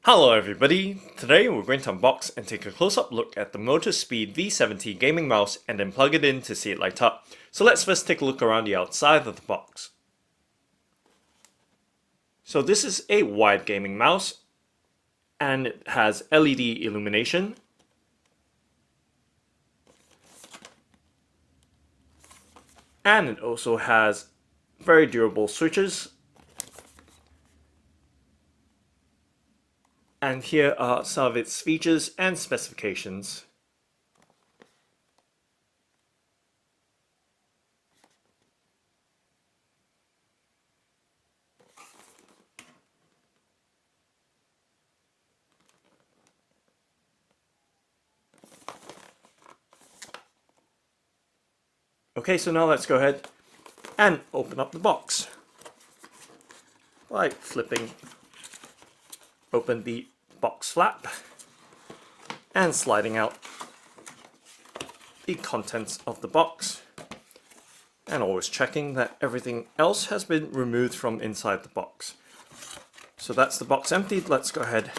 Hello everybody! Today we're going to unbox and take a close-up look at the MOTOSPEED V70 Gaming Mouse and then plug it in to see it light up. So let's first take a look around the outside of the box. So this is a wide gaming mouse and it has LED illumination. And it also has very durable switches. And here are some of its features and specifications. Okay, so now let's go ahead and open up the box by flipping open the box flap and sliding out the contents of the box, and always checking that everything else has been removed from inside the box. So that's the box emptied. Let's go ahead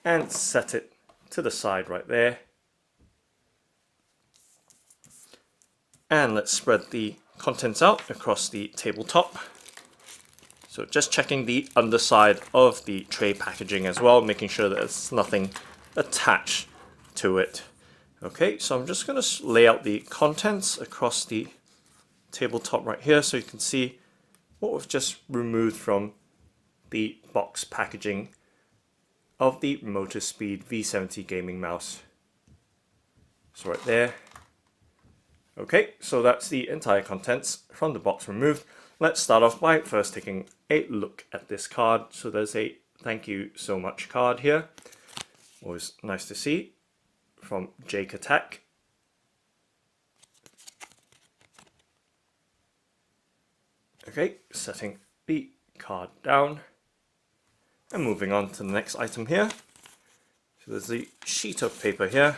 and set it to the side right there. And let's spread the contents out across the tabletop. So just checking the underside of the tray packaging as well, making sure that there's nothing attached to it. Okay, so I'm just going to lay out the contents across the tabletop right here so you can see what we've just removed from the box packaging of the MOTOSPEED V70 Gaming Mouse. So right there. Okay, so that's the entire contents from the box removed. Let's start off by first taking a look at this card. So there's a thank you so much card here. Always nice to see, from Jake Attack. Okay, setting the card down and moving on to the next item here. So there's a sheet of paper here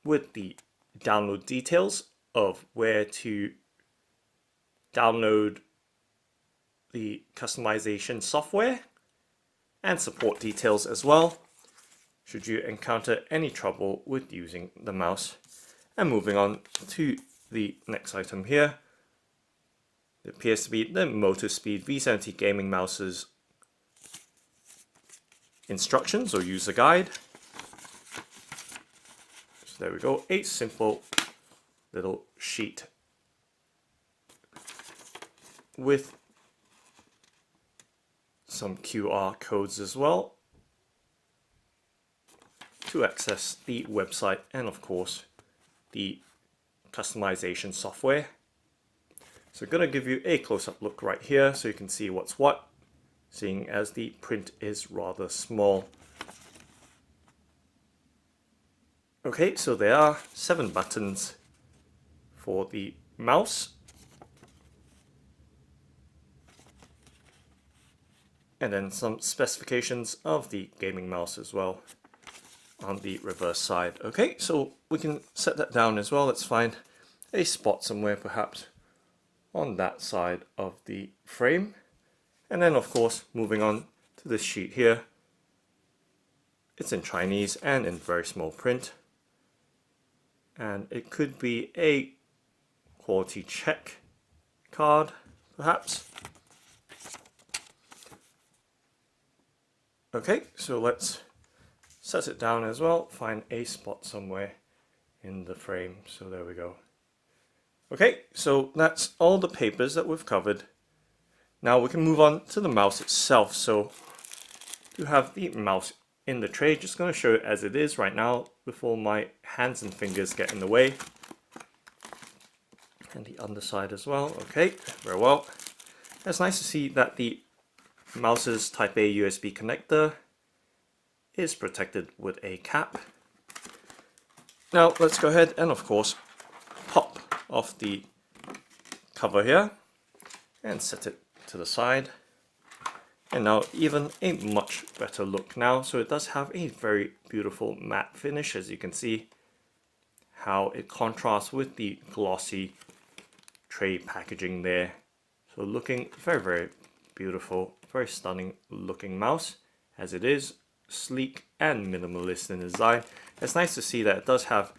with the download details of where to download the customization software and support details as well, should you encounter any trouble with using the mouse. And moving on to the next item here, it appears to be the MOTOSPEED V70 Gaming Mouse's instructions or user guide. So there we go, a simple little sheet with some QR codes as well to access the website and of course the customization software. So I'm going to give you a close-up look right here so you can see what's what, seeing as the print is rather small. Okay, so there are 7 buttons for the mouse, and then some specifications of the gaming mouse as well on the reverse side. Okay, so we can set that down as well. Let's find a spot somewhere perhaps on that side of the frame, and then of course moving on to this sheet here. It's in Chinese and in very small print, and it could be a quality check card perhaps. Okay, so let's set it down as well, find a spot somewhere in the frame. So there we go. Okay, so that's all the papers that we've covered. Now we can move on to the mouse itself. So you have the mouse in the tray, just going to show it as it is right now before my hands and fingers get in the way. And the underside as well. Okay, very well. It's nice to see that the mouse's Type A USB connector is protected with a cap. Now let's go ahead and of course pop off the cover here and set it to the side. And now even a much better look now. So it does have a very beautiful matte finish, as you can see how it contrasts with the glossy tray packaging there. So looking very, very beautiful, very stunning looking mouse as it is, sleek and minimalist in design. It's nice to see that it does have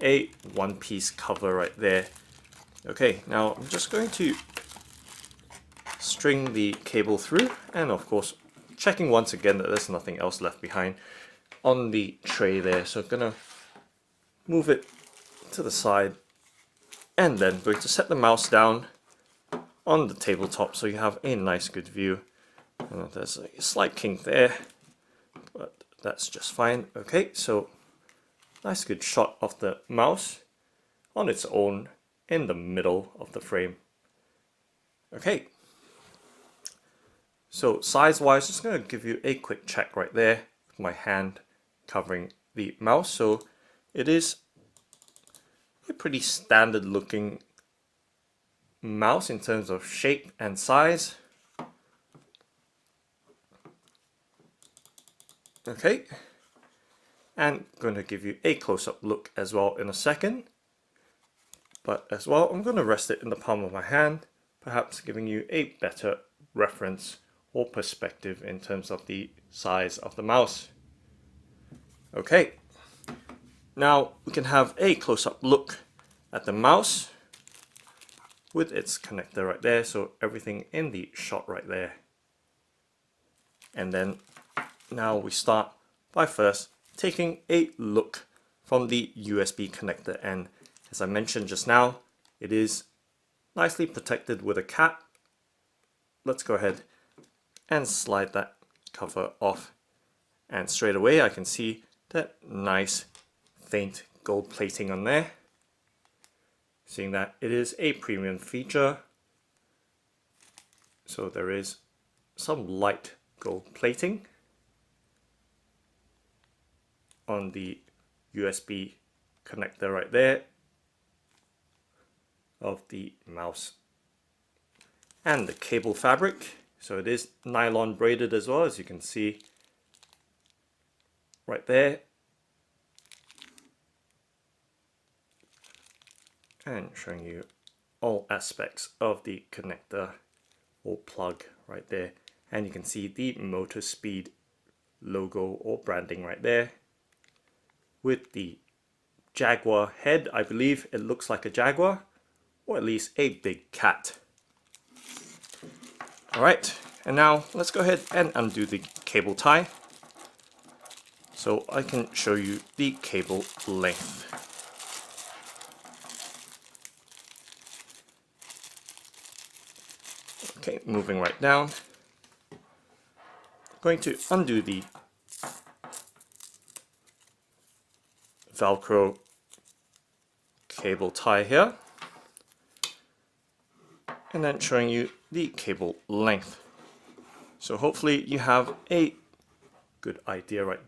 a one-piece cover right there. Okay, now I'm just going to string the cable through, and of course checking once again that there's nothing else left behind on the tray there. So I'm gonna move it to the side, and then going to set the mouse down on the tabletop so you have a nice good view. There's a slight kink there, but that's just fine. Okay, so nice good shot of the mouse on its own in the middle of the frame. Okay, so size wise, just going to give you a quick check right there with my hand covering the mouse. So it is a pretty standard looking mouse in terms of shape and size. Okay, and I'm going to give you a close-up look as well in a second. But as well, I'm going to rest it in the palm of my hand, perhaps giving you a better reference or perspective in terms of the size of the mouse. Okay, now we can have a close-up look at the mouse with its connector right there, so everything in the shot right there. And then now we start by first taking a look from the USB connector end. As I mentioned just now, it is nicely protected with a cap. Let's go ahead and slide that cover off, and straight away I can see that nice faint gold plating on there, seeing that it is a premium feature. So there is some light gold plating on the USB connector right there of the mouse, and the cable fabric. So it is nylon braided as well, as you can see right there. And showing you all aspects of the connector or plug right there. And you can see the MOTOSPEED logo or branding right there with the jaguar head. I believe it looks like a jaguar, or at least a big cat. Alright, and now let's go ahead and undo the cable tie so I can show you the cable length. Okay, moving right down. Going to undo the Velcro cable tie here, and then showing you the cable length. So hopefully you have a good idea right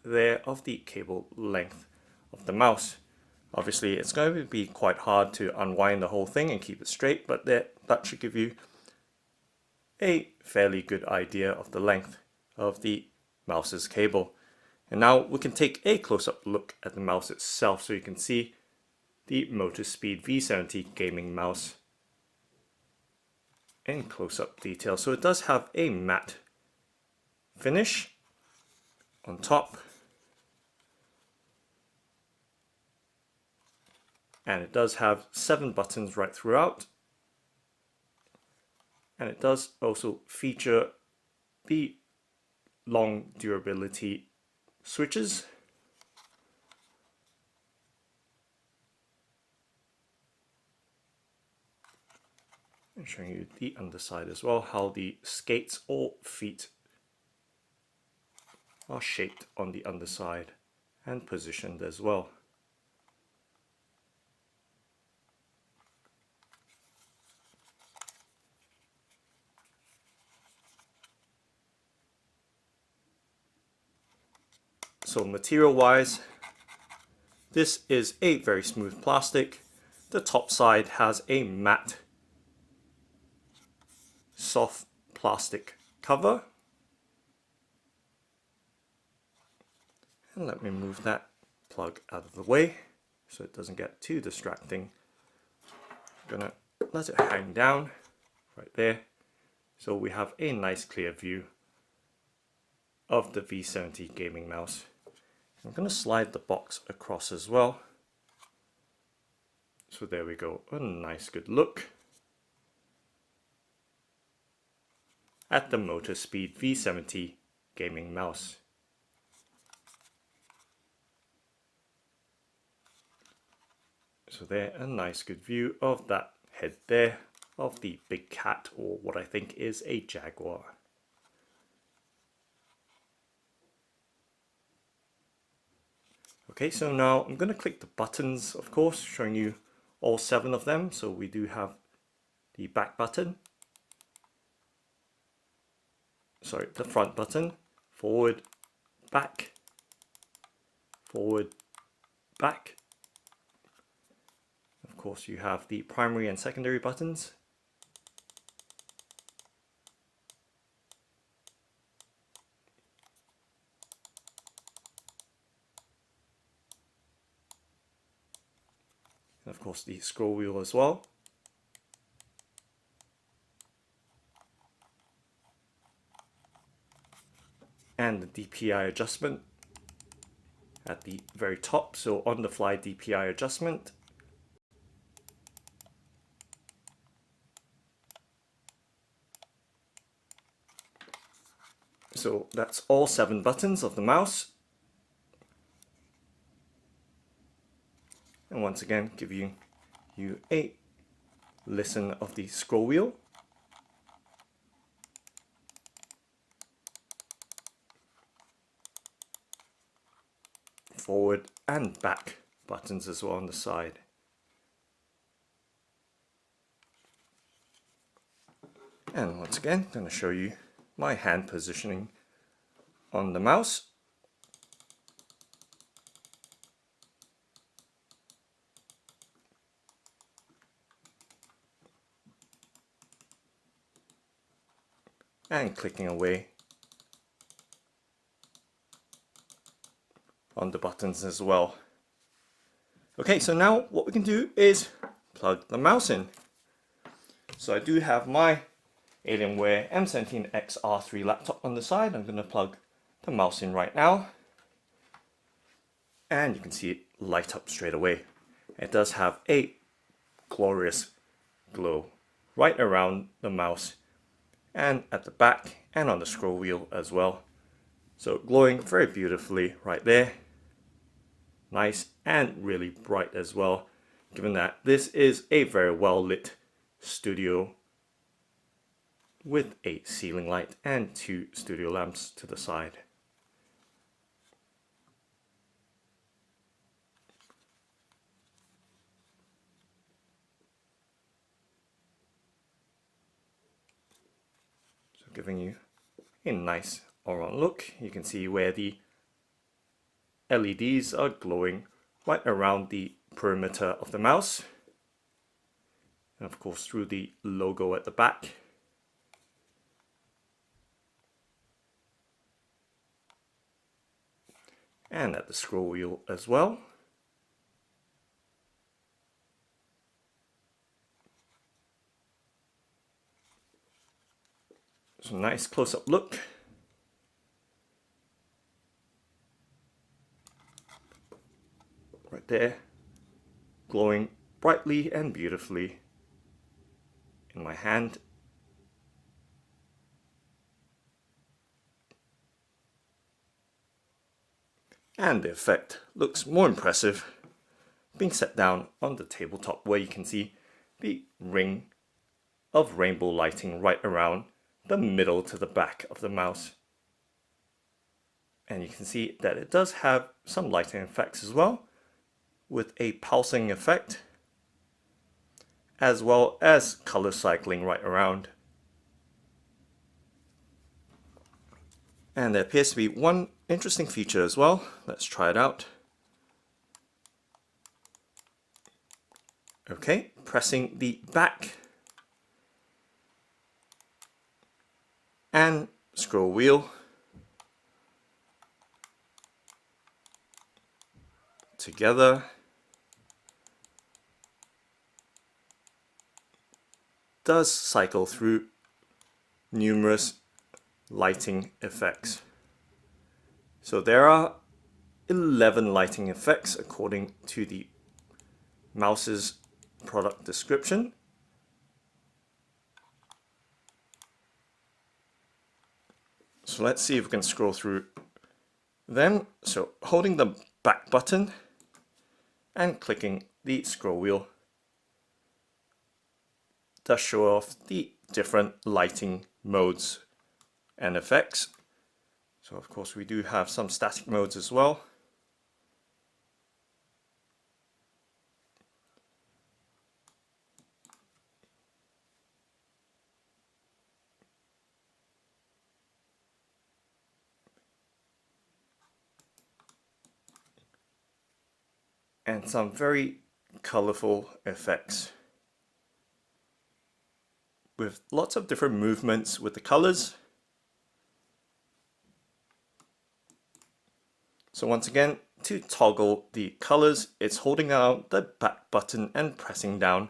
there of the cable length of the mouse. Obviously it's going to be quite hard to unwind the whole thing and keep it straight, but that should give you a fairly good idea of the length of the mouse's cable. And now we can take a close-up look at the mouse itself so you can see the MOTOSPEED V70 Gaming Mouse in close-up detail. So it does have a matte finish on top, and it does have 7 buttons right throughout, and it does also feature the long durability switches. And showing you the underside as well, how the skates or feet are shaped on the underside and positioned as well. So material wise, this is a very smooth plastic. The top side has a matte soft plastic cover. And let me move that plug out of the way so it doesn't get too distracting. I'm gonna let it hang down right there. So we have a nice clear view of the V70 Gaming Mouse. I'm going to slide the box across as well. So there we go, a nice good look at the MOTOSPEED V70 Gaming Mouse. So there, a nice good view of that head there, of the big cat, or what I think is a jaguar. Okay, so now I'm going to click the buttons, of course, showing you all 7 of them. So we do have the back button, sorry, the front button, forward, back, back. Of course, you have the primary and secondary buttons. And of course, the scroll wheel as well. And the DPI adjustment at the very top, so on the fly DPI adjustment. So that's all 7 buttons of the mouse. And once again, give you a listen of the scroll wheel. Forward and back buttons as well on the side. And once again, I'm going to show you my hand positioning on the mouse. And clicking away on the buttons as well. Okay, so now what we can do is plug the mouse in. So I do have my Alienware M17X R3 laptop on the side. I'm going to plug the mouse in right now. And you can see it light up straight away. It does have a glorious glow right around the mouse and at the back and on the scroll wheel as well. So glowing very beautifully right there. Nice and really bright as well, given that this is a very well lit studio with a ceiling light and 2 studio lamps to the side. So giving you a nice all-round look. You can see where the LEDs are glowing right around the perimeter of the mouse. And of course through the logo at the back. And at the scroll wheel as well. So nice close-up look. Right there, glowing brightly and beautifully in my hand. And the effect looks more impressive being set down on the tabletop, where you can see the ring of rainbow lighting right around the middle to the back of the mouse. And you can see that it does have some lighting effects as well, with a pulsing effect, as well as color cycling right around. And there appears to be one interesting feature as well. Let's try it out. Okay, pressing the back and scroll wheel together does cycle through numerous lighting effects. So there are 11 lighting effects according to the mouse's product description. So let's see if we can scroll through them. So holding the back button and clicking the scroll wheel does show off the different lighting modes and effects. So of course we do have some static modes as well. And some very colorful effects with lots of different movements with the colors. So once again, to toggle the colors, it's holding down the back button and pressing down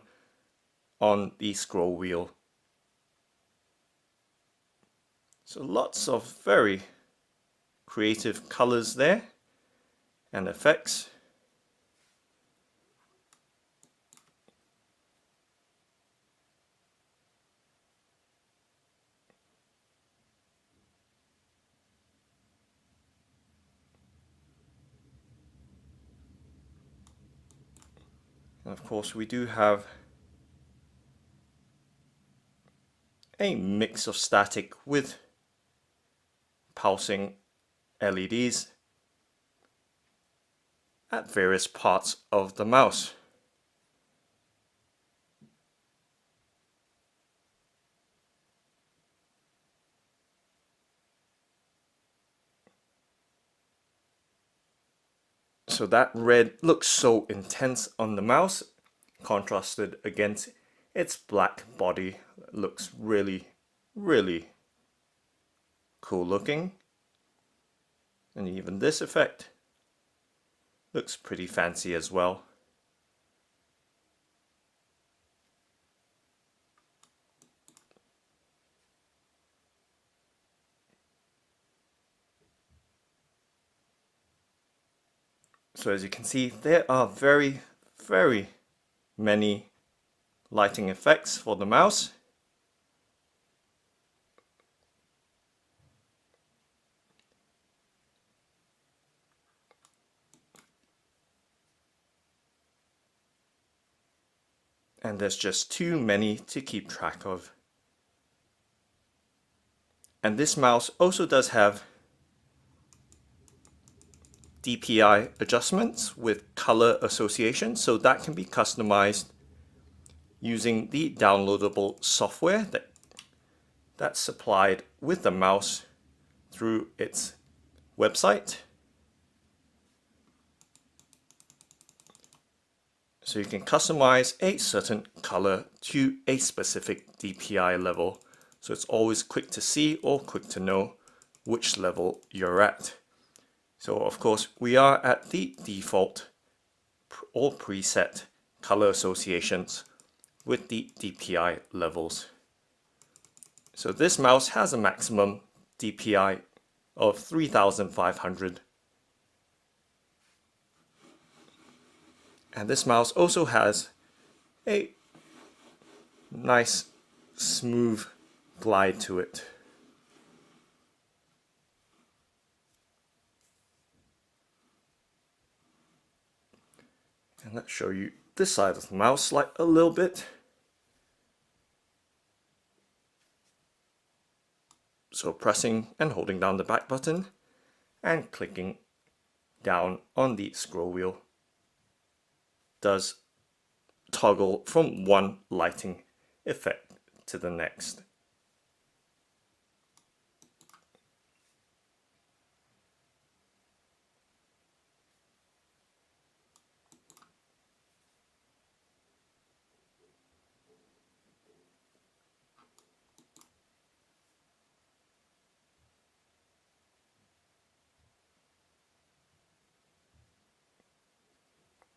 on the scroll wheel. So lots of very creative colors there and effects. And of course we do have a mix of static with pulsing LEDs at various parts of the mouse. So that red looks so intense on the mouse, contrasted against its black body. It looks really, really cool looking. And even this effect looks pretty fancy as well. So as you can see, there are very, very many lighting effects for the mouse. And there's just too many to keep track of. And this mouse also does have DPI adjustments with color association, so that can be customized using the downloadable software that's supplied with the mouse through its website. So you can customize a certain color to a specific DPI level. So it's always quick to see or quick to know which level you're at. So of course we are at the default or preset color associations with the DPI levels. So this mouse has a maximum DPI of 3500. And this mouse also has a nice smooth glide to it. And let's show you this side of the mouse like a little bit. So pressing and holding down the back button and clicking down on the scroll wheel does toggle from one lighting effect to the next.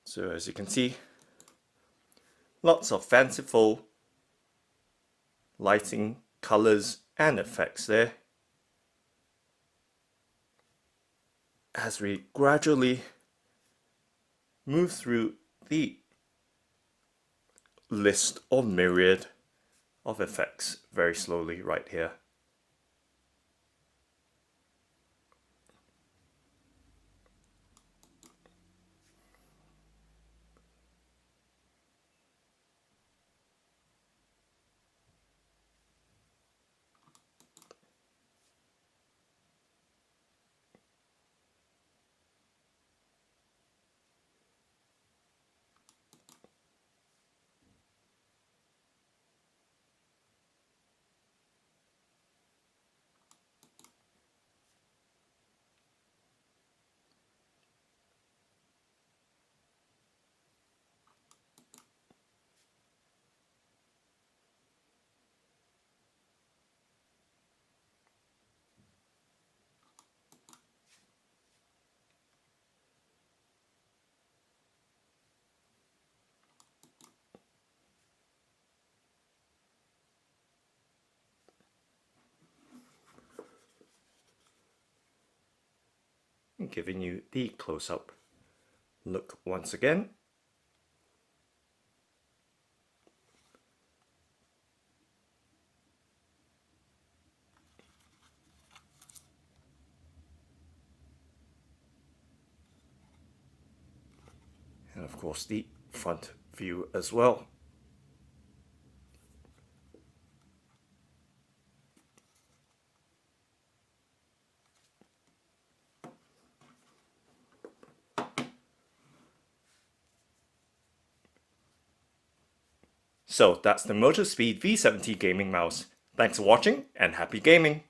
So as you can see, lots of fanciful lighting, colors and effects there as we gradually move through the list or myriad of effects very slowly right here. Giving you the close-up look once again. And of course the front view as well. So that's the MOTOSPEED V70 Gaming Mouse. Thanks for watching and happy gaming!